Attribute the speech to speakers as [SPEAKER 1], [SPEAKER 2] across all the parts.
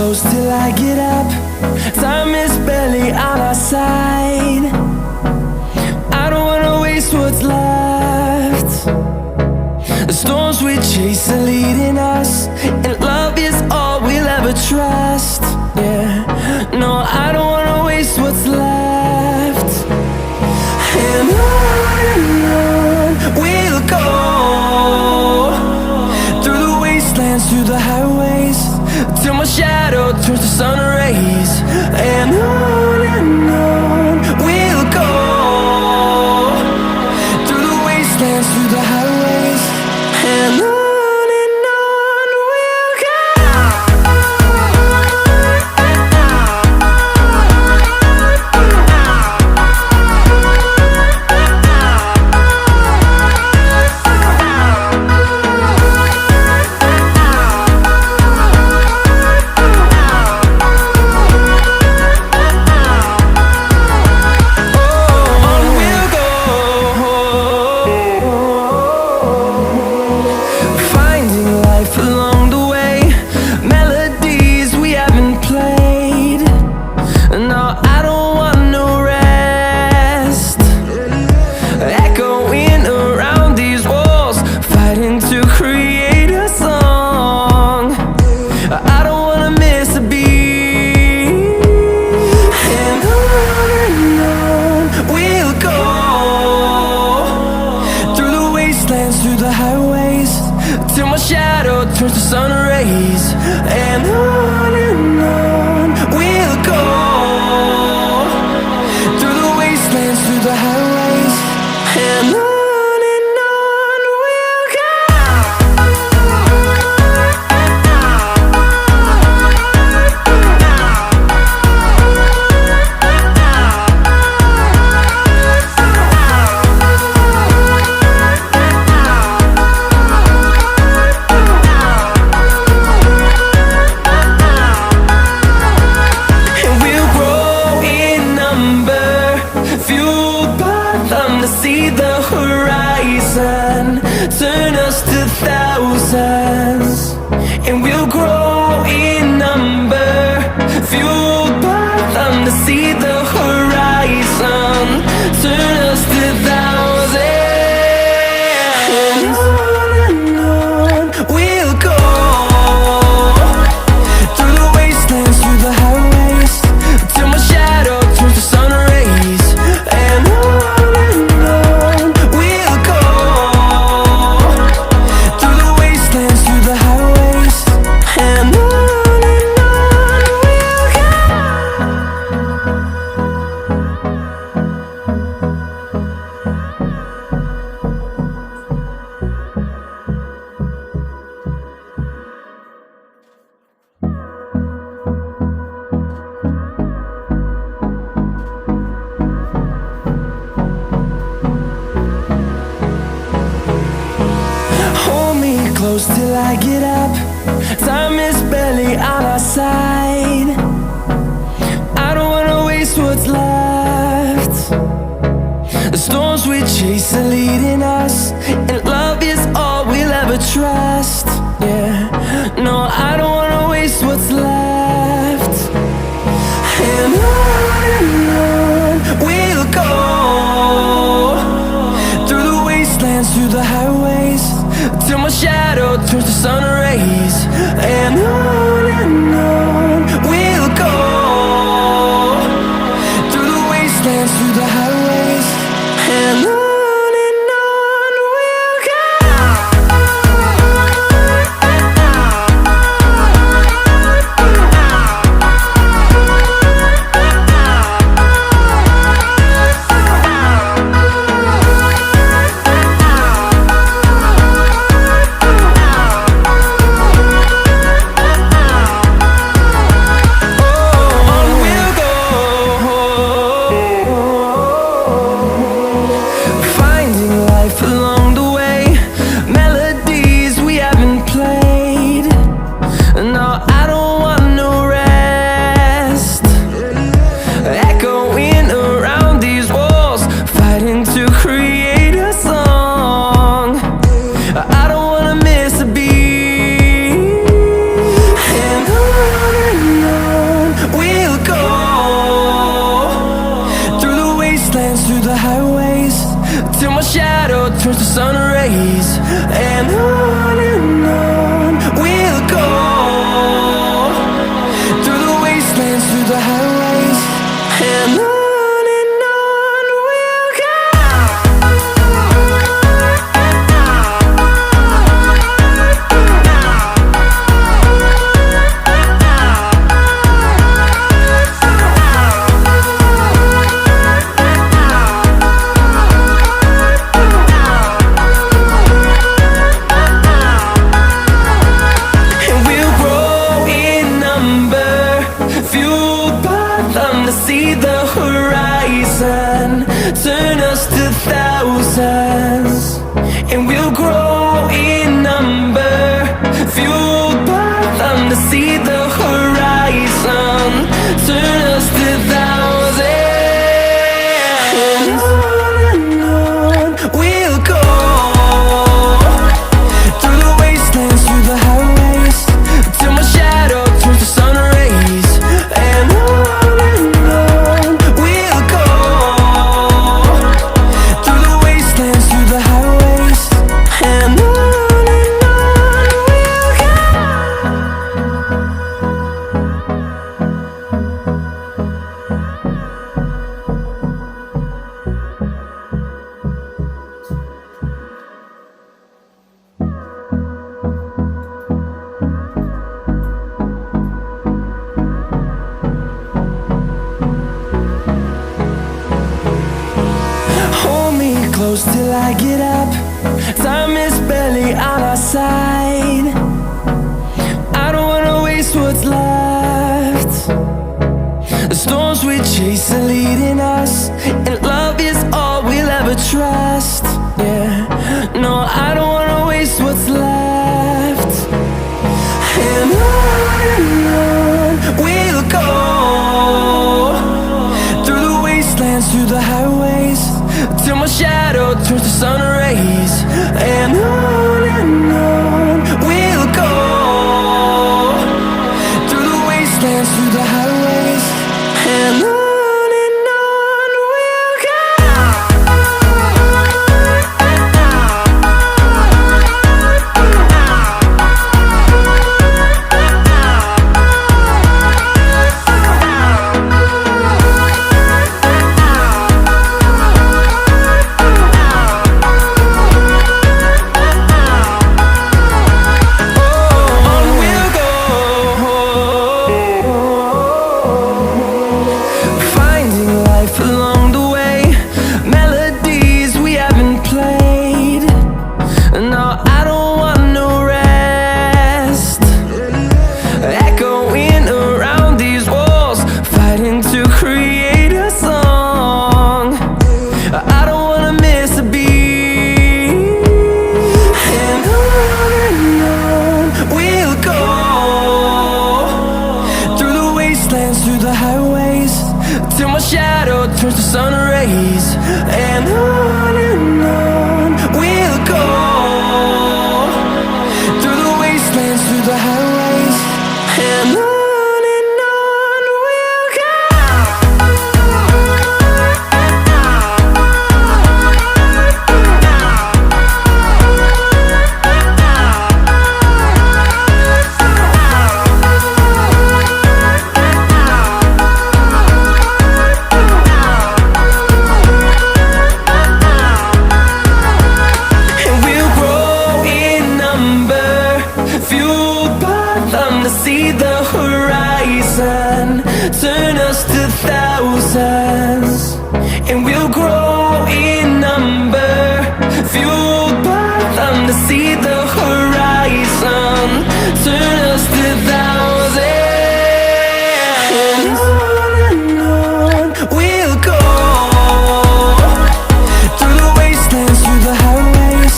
[SPEAKER 1] close till I get up. Time is barely on our side. I don't wanna waste what's left. The storms we chase are leading us, and love is all we'll ever trust. Yeah, no, I don't wanna waste what's left. And on we'll go, through the wastelands, through the highways, till my shadow turns to sun rays. And on we'll go, through the wastelands, through the highways, and on we'll go. Through the highways, till my shadow turns to sun rays. And on we'll go, through the wastelands, through the highways, and on we'll go. See the horizon, turn us to thousands, and we'll grow in number, fueled by them. To see the horizon, turn us to thousands, and on we'll go, through the wastelands, through the highways, till my shadow turns to sun rays. And close till I get up. Time is barely on our side. I don't wanna waste what's left. The storms we chase are leading us, and love is all we'll ever trust. Yeah, no, I don't wanna waste what's left. And on we'll go, through the wastelands, through the highways, till my shadow turns to sun rays. And on we'll go, through the wastelands, through the highways, and on we'll go. turns to sun rays, and on we'll go, through the wastelands, through the highways, and on we'll go. See the horizon, turn us to thousands, and we'll grow in number, fueled by them to see the horizon, turn us to thousands, and on we'll go, through the wastelands, through the highways, till my shadow turns to sun rays, and on close till I get up. Time is barely on our side. I don't wanna waste what's left. The storms we chase are leading us, and love is all we'll ever trust. Yeah, no, I don't wanna waste what's left. And on we'll go, through the wastelands, through the highways, till my shadow turns to sun rays, and on we'll go, through the wastelands, through the highways, and on. Through the highways, till my shadow turns to sun rays, and on we'll go, through the wastelands, through the highways, and on. See the horizon, turn us to thousands, and we'll grow in number, fueled by them to see the horizon, turn us to thousands, and on we'll go, through the wastelands, through the highways,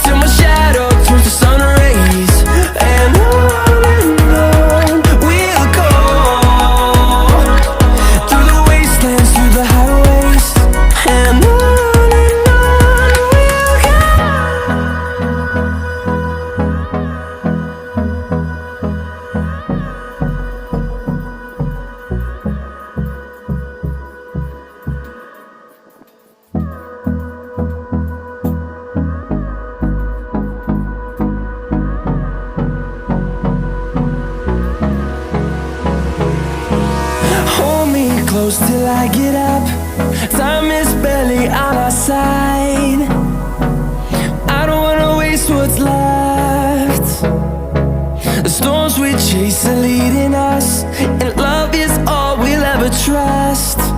[SPEAKER 1] till my shadow turns to sun rays, and on. close till I get up. Time is barely on our side. I don't wanna waste what's left. The storms we chase are leading us, and love is all we'll ever trust.